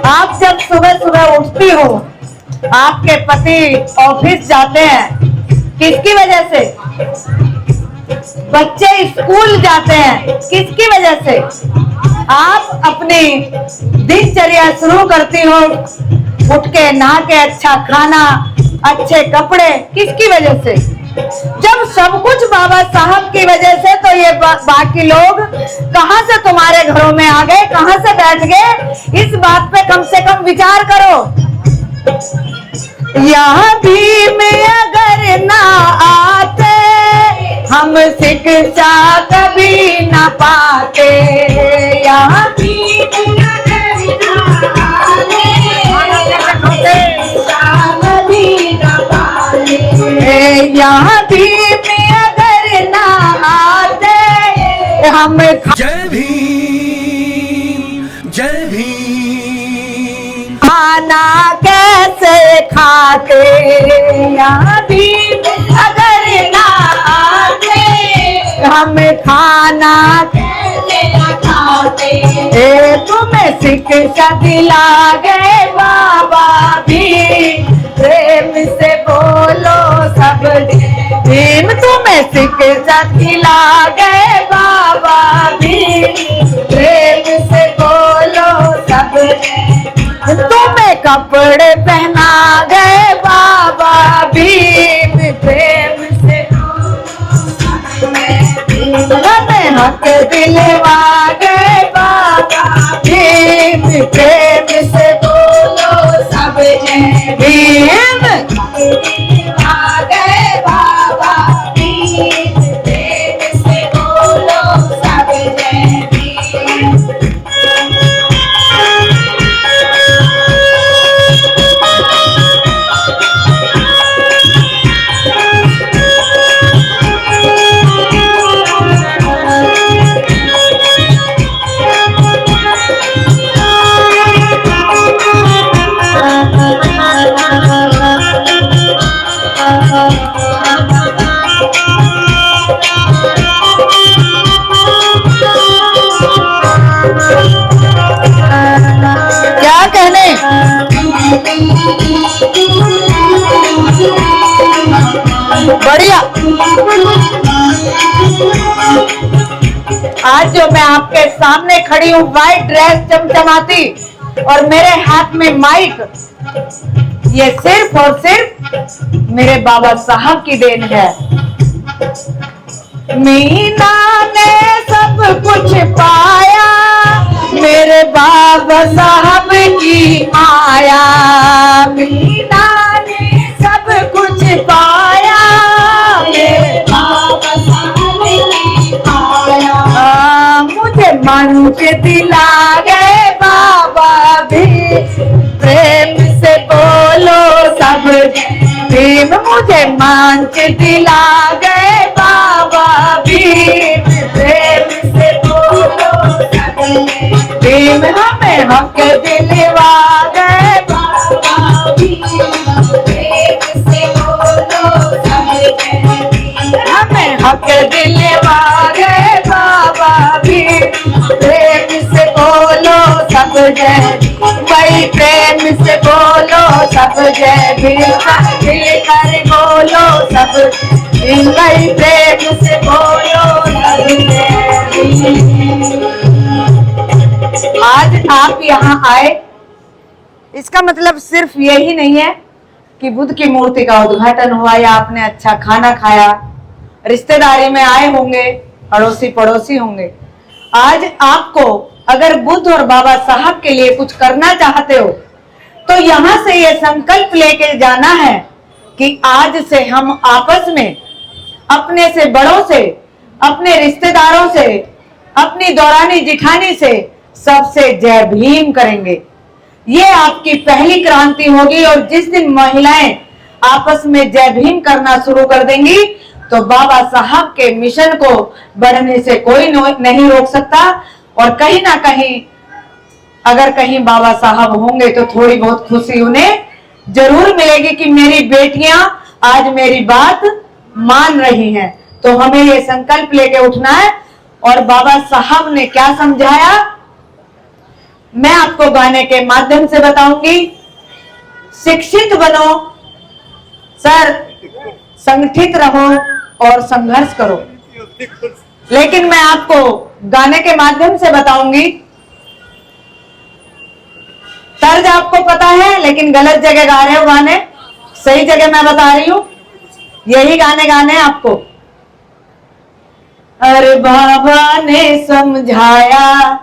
आप जब सुबह सुबह उठती हो, आपके पति ऑफिस जाते हैं, किसकी वजह से? बच्चे स्कूल जाते हैं, किसकी वजह से? आप अपनी दिनचर्या शुरू करती हो उठ के, नहा के, अच्छा खाना, अच्छे कपड़े, किसकी वजह से? जब सब कुछ बाबा साहब की वजह से, तो ये बाकी लोग कहां से तुम्हारे घरों में आ गए, कहां से बैठ गए? इस बात पे कम से कम विचार करो। यहाँ भी में अगर ना आते, हम शिक्षा कभी ना पाते। यहाँ भी में अगर ना आते, कभी ना पाते। यहाँ भी में अगर ना आते, हम जय भीम, जय भीम। खाना कैसे खाते? यहाँ भी अगर ना आते, हम खाना कैसे खाते? तुम्हें शिक्षा दिला गए बाबा भी, प्रेम से बोलो सब भीम। तुम्हें शिक्षा दिला गए बाबा भी, प्रेम से बोलो सब। तुम्हें कपड़े पहना गए बाबा भीम, प्रेम से हमें हक दिलवा गए बाबा भीम, प्रेम से बोलो सब जय भीम। दिलवा गए बाबा भीम, प्रेम से बोलो सब जय भीम। क्या कहने? बढ़िया। आज जो मैं आपके सामने खड़ी हूँ, व्हाइट ड्रेस चमचमाती और मेरे हाथ में माइक, ये सिर्फ और सिर्फ मेरे बाबा साहब की देन है। मीना ने सब कुछ पाया, मेरे बाबा साहब की माया। मीना ने सब कुछ पाया, मेरे बाबा साहब की माया। मुझे मंच दिला गए बाबा भी, प्रेम से बोलो सब भीम। मुझे मंच दिला गए बाबा भीम, प्रेम से बोलो सब भीम। हमें हक दिलवा गए बाबा भीम, प्रेम से बोलो सब भीम। हमें हक दिलवा गए बाबा भीम, प्रेम से बोलो सब जय भाई। प्रेम से बोलो सब जय भीम, मिलकर बोलो सब भीम भाई। प्रेम से बोलो सब जय भीम। आज आप यहाँ आए, इसका मतलब सिर्फ यही नहीं है कि बुद्ध की मूर्ति का उद्घाटन हुआ या आपने अच्छा खाना खाया, रिश्तेदारी में आए होंगे, अड़ोसी पड़ोसी होंगे। आज आपको अगर बुद्ध और बाबा साहब के लिए कुछ करना चाहते हो, तो यहाँ से ये संकल्प लेके जाना है कि आज से हम आपस में अपने से बड़ों से, अपने रिश्तेदारों से, अपनी दौरानी जिठानी से सबसे जय भीम करेंगे। ये आपकी पहली क्रांति होगी। और जिस दिन महिलाएं आपस में जय भीम करना शुरू कर देंगी, तो बाबा साहब के मिशन को बढ़ने से कोई नहीं रोक सकता। और कहीं ना कहीं अगर कहीं बाबा साहब होंगे तो थोड़ी बहुत खुशी उन्हें जरूर मिलेगी कि मेरी बेटियां आज मेरी बात मान रही हैं। तो हमें ये संकल्प लेके उठना है। और बाबा साहब ने क्या समझाया, मैं आपको गाने के माध्यम से बताऊंगी। शिक्षित बनो सर, संगठित रहो और संघर्ष करो। लेकिन मैं आपको गाने के माध्यम से बताऊंगी। तर्ज आपको पता है लेकिन गलत जगह गा रहे हो गाने, सही जगह मैं बता रही हूं। यही गाने गाने हैं आपको। अरे बाबा ने समझाया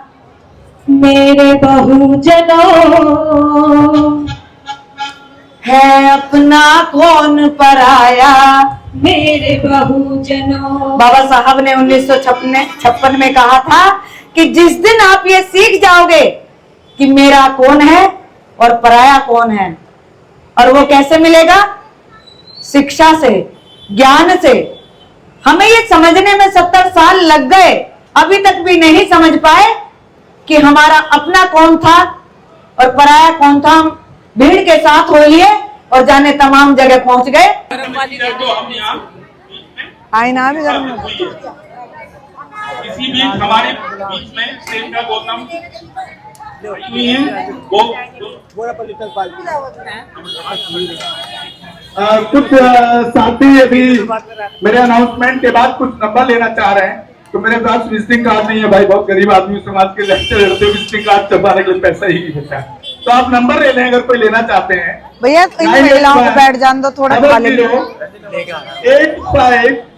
मेरे बहुजनों, है अपना कौन पराया मेरे बहुजनों। बाबा साहब ने 1956 में कहा था कि जिस दिन आप ये सीख जाओगे कि मेरा कौन है और पराया कौन है, और वो कैसे मिलेगा, शिक्षा से, ज्ञान से। हमें ये समझने में 70 साल लग गए, अभी तक भी नहीं समझ पाए कि हमारा अपना कौन था और पराया कौन था। हम भीड़ के साथ हो लिए और जाने तमाम जगह पहुंच गए। आईना भी गर्म है। किसी भी हमारे बीच में स्टेट का गौतम वो कुछ साथी अभी मेरे अनाउंसमेंट के बाद कुछ नंबर लेना चाह रहे हैं, तो मेरे पास विजिटिंग कार्ड नहीं है भाई, बहुत गरीब आदमी समाज के लड़ते विजिटिंग कार्ड छपाने के लिए पैसा ही नहीं होता, तो आप नंबर ले लें अगर कोई लेना चाहते हैं। भैया इन महिलाओं को बैठ जान दो, थोड़ा खा ले।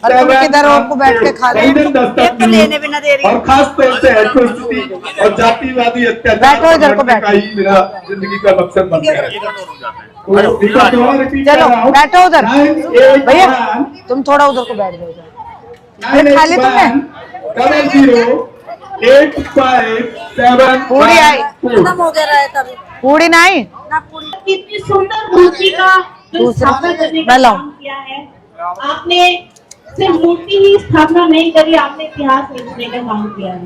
85 किधर को बैठ के खा ले, लेने भी ना दे रही। और खास तौर से एट्रोसिटी और जातिवादी अत्याचार बैठो इधर को बैठो। का ही मेरा जिंदगी का मकसद बन गया। चलो बैठो उधर। भैया तुम थोड़ा उधर को बैठ जाओ। खा ली तुमने? 008574 पूरी आई, हो गया है तभी पूरी नहीं। कितनी सुंदर मूर्ति का जो स्थापना करने का काम किया है आपने। सिर्फ मूर्ति ही स्थापना नहीं करी, आपने इतिहास लिखने का काम किया है।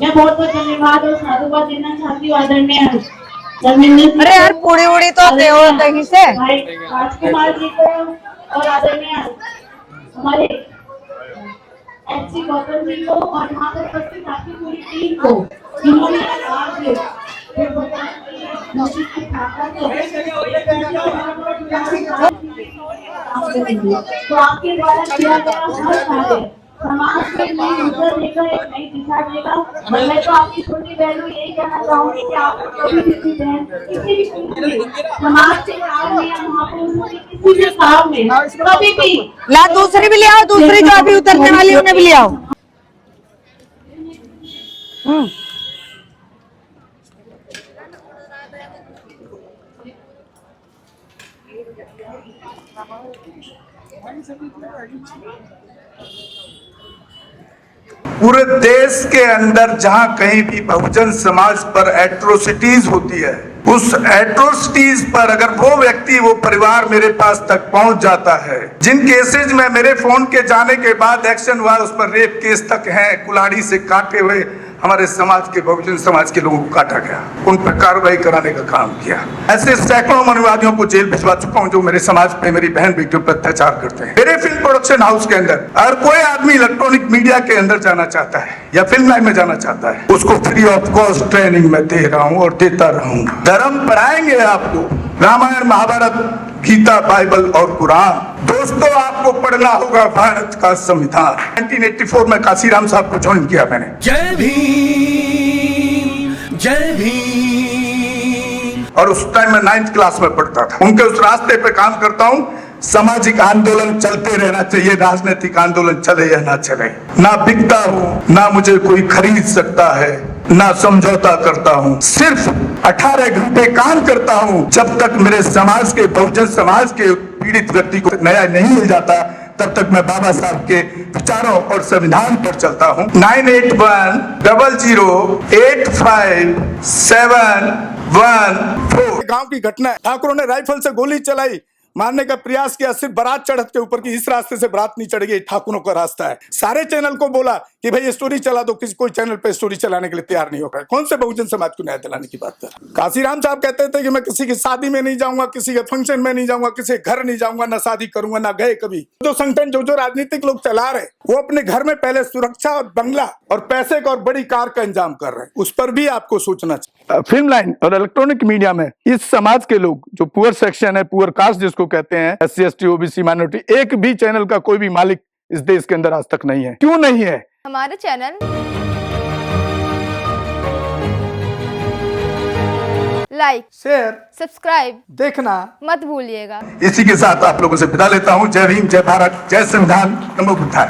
मैं बहुत बहुत धन्यवाद और साधुवाद देना चाहती हूँ आदरणीय धर्मेंद्र। अरे यार पूरी उड़ी तो दे कहीं से। भाई राजकुमार जी को और आदरणीय हमारे एचसी गौतम जी को और यहाँ पर उपस्थित आपकी पूरी टीम को, जिन्होंने आज तो आपके द्वारा किया गया हर कार्य समाज में नई नजर देगा, एक नई दिशा देगा। मैं तो आपकी छोटी बहन को यही कहना चाहूंगी कि आप कभी किसी बहन किसी भी समाज के काम में या महापुरुषों के किसी भी काम में कभी भी ला दूसरी भी ले आओ, दूसरी जो अभी उतरने वाली उन्हें भी ले आओ। पूरे देश के अंदर जहां कहीं भी बहुजन समाज पर एट्रोसिटीज होती है, उस एट्रोसिटीज पर अगर वो व्यक्ति, वो परिवार मेरे पास तक पहुंच जाता है, जिन केसेज में मेरे फोन के जाने के बाद एक्शन हुआ, उस पर रेप केस तक हैं, कुल्हाड़ी से काटे हुए हमारे समाज के, बहुजन समाज के लोगों को काटा गया, उन पर कार्रवाई कराने का काम किया। ऐसे सैकड़ों मनुवादियों को जेल भिजवा चुका हूं जो मेरे समाज पे, मेरी बहन बेटियों पर अत्याचार करते हैं। मेरे फिल्म प्रोडक्शन हाउस के अंदर अगर कोई आदमी इलेक्ट्रॉनिक मीडिया के अंदर जाना चाहता है या फिल्म लाइन में जाना चाहता है, उसको फ्री ऑफ कॉस्ट ट्रेनिंग में दे रहा हूं और देता रहूंगा। धर्म पढ़ाएंगे आपको, रामायण, महाभारत, गीता, बाइबल और कुरान। दोस्तों आपको पढ़ना होगा भारत का संविधान। 1984 में काशीराम साहब को ज्वाइन किया मैंने। जय भीम, जय भीम। और उस टाइम में 9th क्लास में पढ़ता था। उनके उस रास्ते पे काम करता हूँ। सामाजिक आंदोलन चलते रहना चाहिए, राजनीतिक आंदोलन चले या ना चले। ना बिकता हूँ, ना मुझे कोई खरीद सकता है, ना समझौता करता हूँ। सिर्फ 18 घंटे काम करता हूँ। जब तक मेरे समाज के, बहुजन समाज के पीड़ित व्यक्ति को न्याय नहीं मिल जाता, तब तक मैं बाबा साहब के विचारों और संविधान पर चलता हूँ। 9810085714। गांव की घटना है, ठाकुरों ने राइफल से गोली चलाई, मारने का प्रयास किया, सिर्फ बारात चढ़त के ऊपर की इस रास्ते से बारात नहीं चढ़ गई, ठाकुरों का रास्ता है। सारे चैनल को बोला कि भाई स्टोरी चला दो, किसी कोई चैनल पे स्टोरी चलाने के लिए तैयार नहीं होगा। कौन से बहुजन समाज को न्याय दिलाने की बात कर? काशीराम साहब कहते थे कि मैं किसी की शादी में नहीं जाऊंगा, किसी के फंक्शन में नहीं जाऊंगा, किसी के घर नहीं जाऊंगा, ना शादी करूंगा, ना गए कभी। जो संगठन जो राजनीतिक लोग चला रहे, वो अपने घर में पहले सुरक्षा और बंगला और पैसे का और बड़ी कार का इंतजाम कर रहे हैं। उस पर भी आपको सोचना चाहिए। फिल्म लाइन और इलेक्ट्रॉनिक मीडिया में इस समाज के लोग, जो पुअर सेक्शन है, पुअर कास्ट जिसको कहते हैं, SC ST OBC माइनॉरिटी, एक भी चैनल का कोई भी मालिक इस देश के अंदर आज तक नहीं है। क्यों नहीं है? हमारे चैनल लाइक, शेयर, सब्सक्राइब देखना मत भूलिएगा। इसी के साथ आप लोगों से विदा लेता हूं। जय भीम, जय भारत, जय संविधान, नमो बुद्धाय।